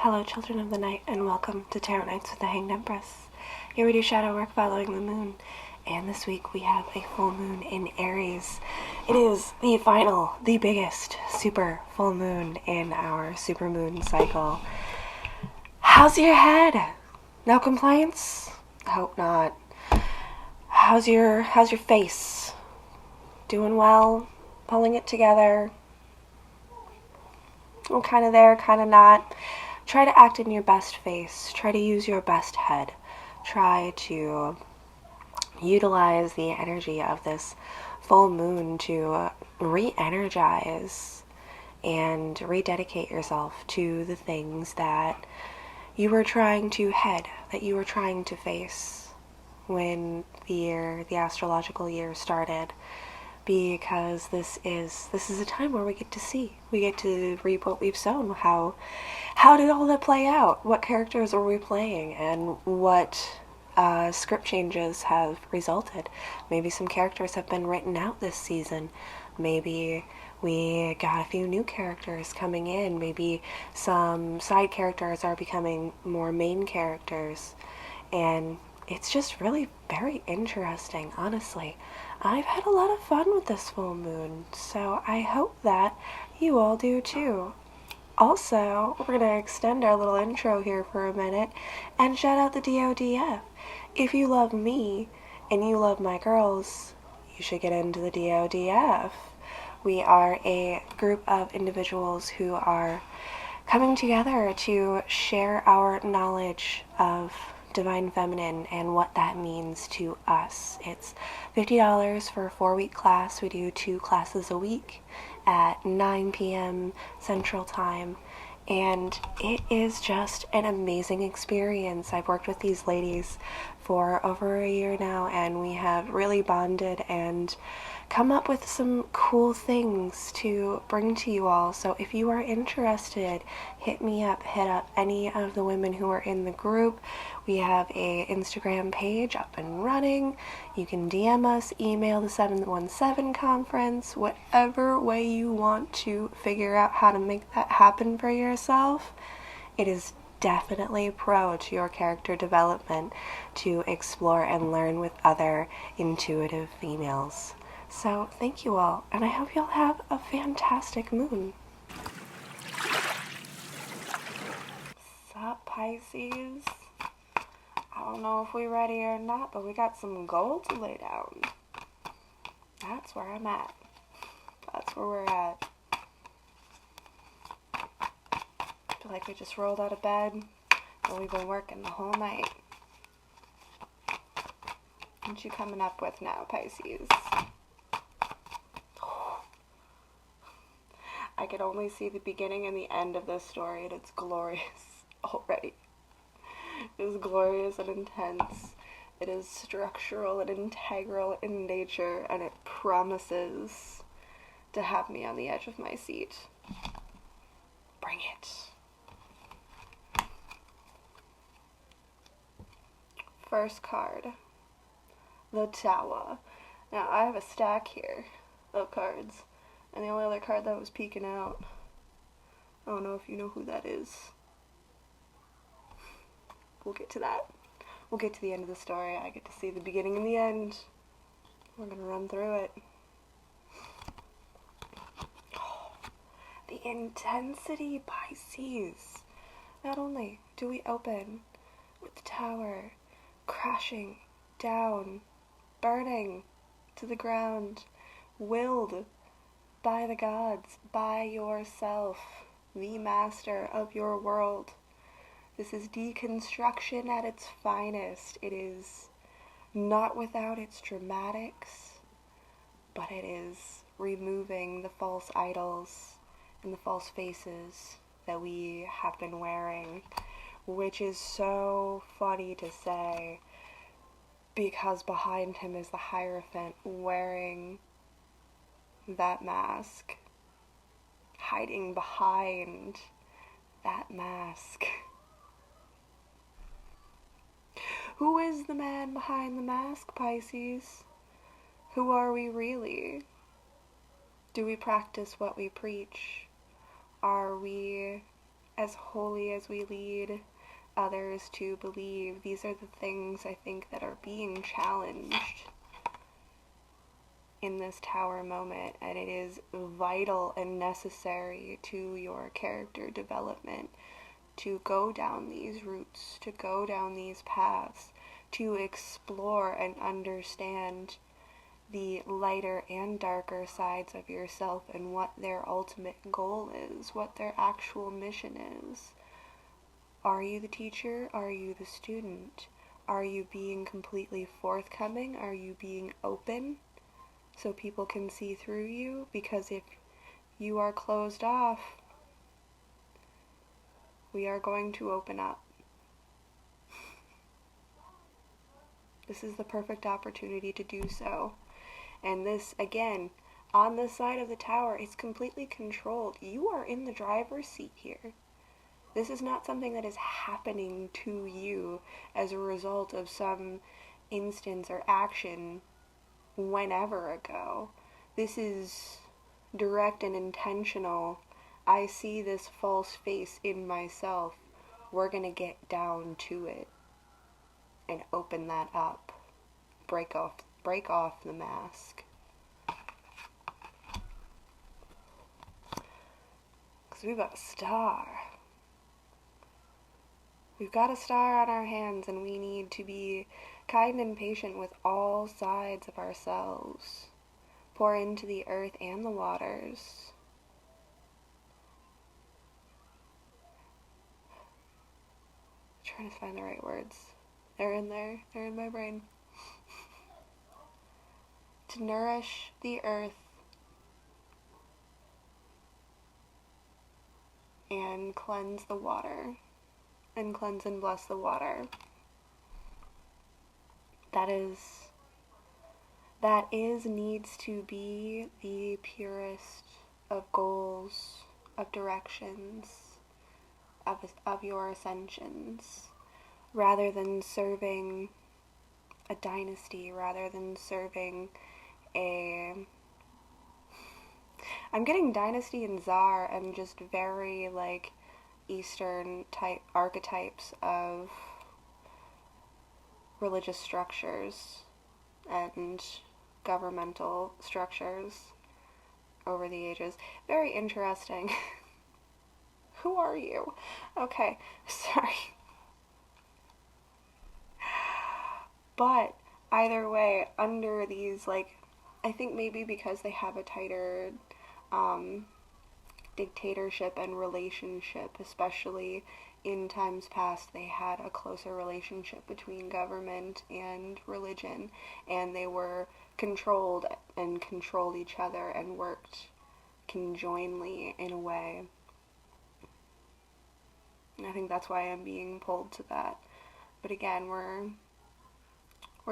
Hello, children of the night, and welcome to Tarot Nights with the Hanged Empress. Here we do shadow work following the moon, and this week we have a full moon in Aries. It is the final, the biggest super full moon in our super moon cycle. How's your head? No complaints? Hope not. How's your face? Doing well? Pulling it together? I'm kind of there, kind of not. Try to act in your best face. Try to use your best head. Try to utilize the energy of this full moon to re-energize and rededicate yourself to the things that you were trying to head, that you were trying to face when the astrological year started. Because this is a time where we get to reap what we've sown. How did all that play out? What characters were we playing, and what script changes have resulted? Maybe some characters have been written out this season. Maybe we got a few new characters coming in. Maybe some side characters are becoming more main characters, and it's just really very interesting, honestly. I've had a lot of fun with this full moon, so I hope that you all do too. Also, we're going to extend our little intro here for a minute and shout out the DODF. If you love me and you love my girls, you should get into the DODF. We are a group of individuals who are coming together to share our knowledge of Divine Feminine and what that means to us. It's $50 for a 4-week class. We do 2 classes a week at 9 p.m. Central Time, and it is just an amazing experience. I've worked with these ladies for over a year now, and we have really bonded and come up with some cool things to bring to you all. So if you are interested, hit me up, hit up any of the women who are in the group. We have a Instagram page up and running. You can DM us, email the 717 conference, whatever way you want to figure out how to make that happen for yourself. It is definitely pro to your character development to explore and learn with other intuitive females. So thank you all, and I hope you all have a fantastic moon. Sup, Pisces? I don't know if we're ready or not, but we got some gold to lay down. That's where I'm at. That's where we're at. I feel like we just rolled out of bed, and we've been working the whole night. What you coming up with now, Pisces? I could only see the beginning and the end of this story, and it's glorious already. It is glorious and intense. It is structural and integral in nature, and it promises to have me on the edge of my seat. Bring it. First card, the Tower. Now, I have a stack here of cards. And the only other card that was peeking out, I don't know if you know who that is. We'll get to that. We'll get to the end of the story. I get to see the beginning and the end. We're going to run through it. Oh, the intensity, Pisces. Not only do we open with the Tower crashing down, burning to the ground, willed by the gods, by yourself, the master of your world. This is deconstruction at its finest. It is not without its dramatics, but it is removing the false idols and the false faces that we have been wearing, which is so funny to say, because behind him is the Hierophant wearing that mask, hiding behind that mask. Who is the man behind the mask, Pisces? Who are we really? Do we practice what we preach? Are we as holy as we lead others to believe. These are the things I think that are being challenged in this tower moment, and it is vital and necessary to your character development to go down these routes, to go down these paths, to explore and understand the lighter and darker sides of yourself and what their ultimate goal is, what their actual mission is. Are you the teacher? Are you the student? Are you being completely forthcoming? Are you being open so people can see through you? Because if you are closed off, we are going to open up. This is the perfect opportunity to do so. And this, again, on this side of the tower, it's completely controlled. You are in the driver's seat here. This is not something that is happening to you as a result of some instance or action whenever ago. This is direct and intentional. I see this false face in myself. We're gonna get down to it and open that up. Break off the mask. Because we've got a star. We've got a star on our hands, and we need to be kind and patient with all sides of ourselves. Pour into the earth and the waters. I'm trying to find the right words. They're in there. They're in my brain. To nourish the earth and cleanse the water, and cleanse and bless the water. That needs to be the purest of goals, of directions, of your ascensions, rather than serving a dynasty, rather than serving I'm getting dynasty and czar and just very like Eastern type archetypes of religious structures and governmental structures over the ages. Very interesting. Who are you? Okay, sorry. But either way, under these, like, I think maybe because they have a tighter dictatorship and relationship, especially in times past, they had a closer relationship between government and religion, and they were controlled and controlled each other and worked conjointly in a way. And I think that's why I'm being pulled to that. But again, we're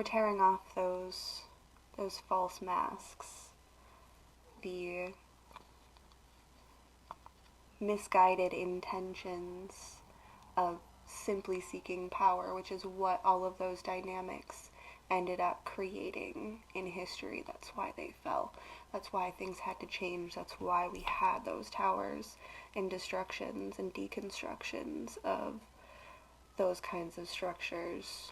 tearing off those false masks, the misguided intentions of simply seeking power, which is what all of those dynamics ended up creating in history. That's why they fell. That's why things had to change. That's why we had those towers and destructions and deconstructions of those kinds of structures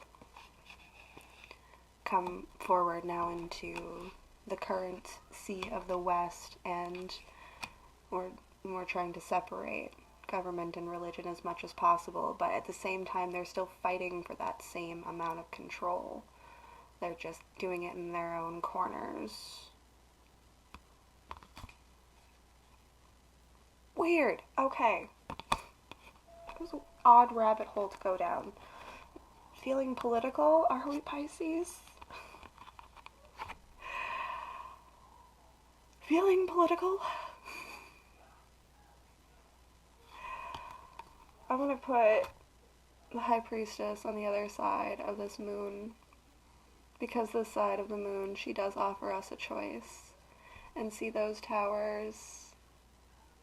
come forward now into the current sea of the West, and we're trying to separate government and religion as much as possible, but at the same time they're still fighting for that same amount of control. They're just doing it in their own corners. Weird. Okay. It was an odd rabbit hole to go down. Feeling political? Are we Pisces? Feeling political? I'm gonna put the High Priestess on the other side of this moon, because this side of the moon, she does offer us a choice. And see those towers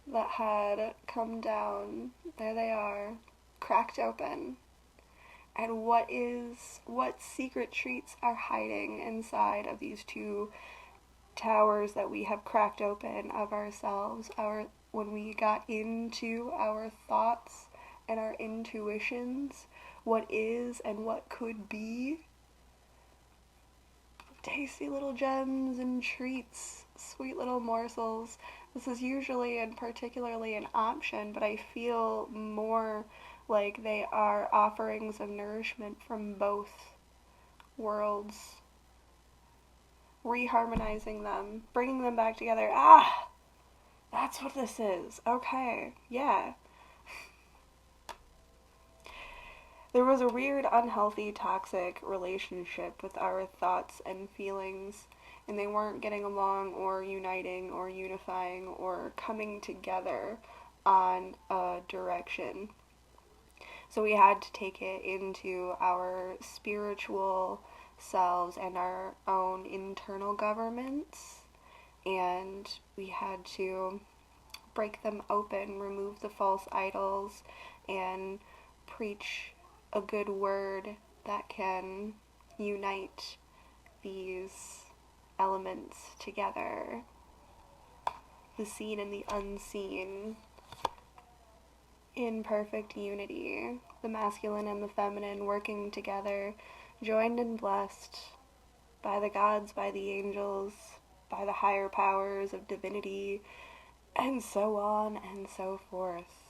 that had come down, there they are, cracked open. And what secret treats are hiding inside of these two towers that we have cracked open of ourselves, when we got into our thoughts and our intuitions, what is and what could be. Tasty little gems and treats, sweet little morsels. This is usually and particularly an option, but I feel more like they are offerings of nourishment from both worlds, reharmonizing them, bringing them back together. Ah, that's what this is. Okay, yeah. There was a weird, unhealthy, toxic relationship with our thoughts and feelings, and they weren't getting along or uniting or unifying or coming together on a direction. So we had to take it into our spiritual selves and our own internal governments, and we had to break them open, remove the false idols, and preach a good word that can unite these elements together. The seen and the unseen in perfect unity. The masculine and the feminine working together, joined and blessed by the gods, by the angels, by the higher powers of divinity, and so on and so forth.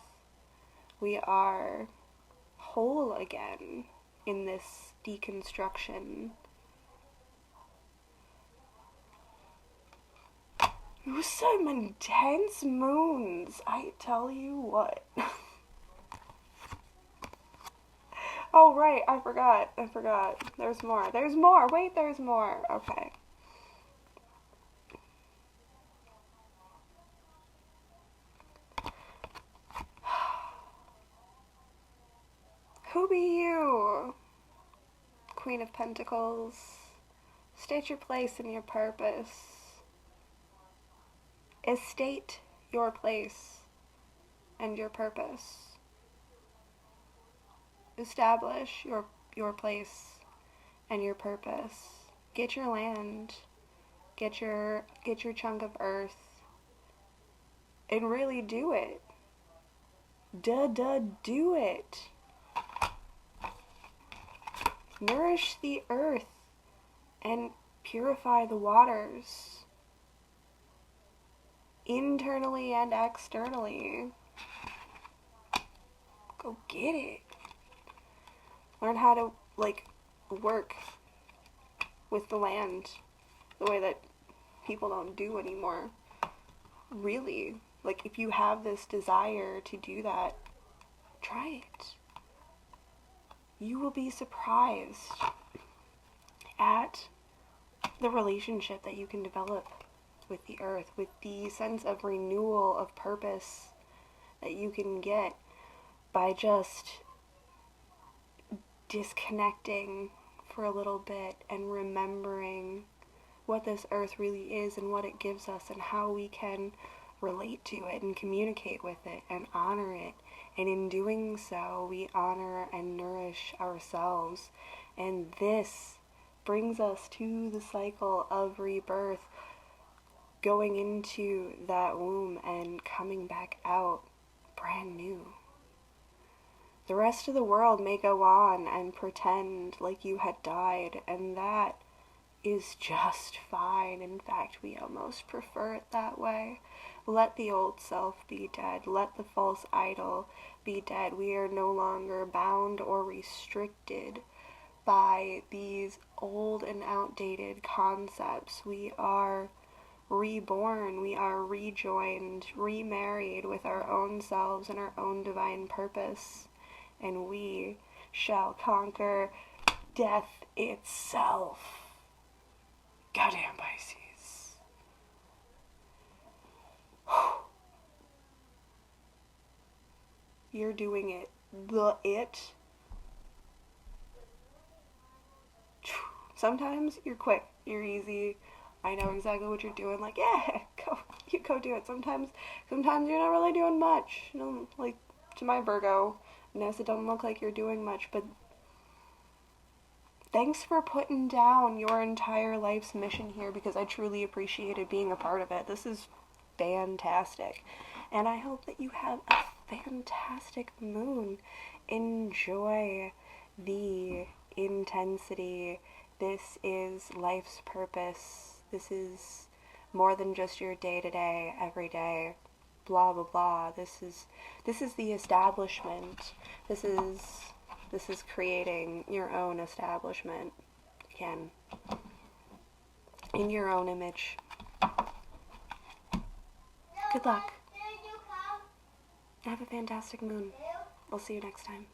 We are whole again in this deconstruction. It was some intense moons, I tell you what. Oh, right, I forgot. There's more. Wait, there's more. Okay. Who be you? Queen of Pentacles. State your place and your purpose. Estate your place and your purpose. Establish your place and your purpose. Get your land. Get your chunk of earth. And really do it. Do it. Nourish the earth and purify the waters. Internally and externally. Go get it. Learn how to, work with the land the way that people don't do anymore. Really. If you have this desire to do that, try it. You will be surprised at the relationship that you can develop with the earth, with the sense of renewal of purpose that you can get by just disconnecting for a little bit and remembering what this earth really is and what it gives us and how we can relate to it and communicate with it and honor it. And in doing so, we honor and nourish ourselves. And this brings us to the cycle of rebirth, going into that womb and coming back out brand new. The rest of the world may go on and pretend like you had died, and that is just fine. In fact, we almost prefer it that way. Let the old self be dead. Let the false idol be dead. We are no longer bound or restricted by these old and outdated concepts. We are reborn. We are rejoined, remarried with our own selves and our own divine purpose. And we shall conquer death itself. Goddamn Pisces. You're doing it. Sometimes you're quick, you're easy. I know exactly what you're doing. Yeah, go do it. Sometimes you're not really doing much. To my Virgo, yes, it doesn't look like you're doing much, but thanks for putting down your entire life's mission here, because I truly appreciated being a part of it. This is fantastic. And I hope that you have a fantastic moon. Enjoy the intensity. This is life's purpose. This is more than just your day-to-day, everyday, blah blah blah. This is the establishment. This is creating your own establishment. Again, in your own image. Good luck. Have a fantastic moon. We'll see you next time.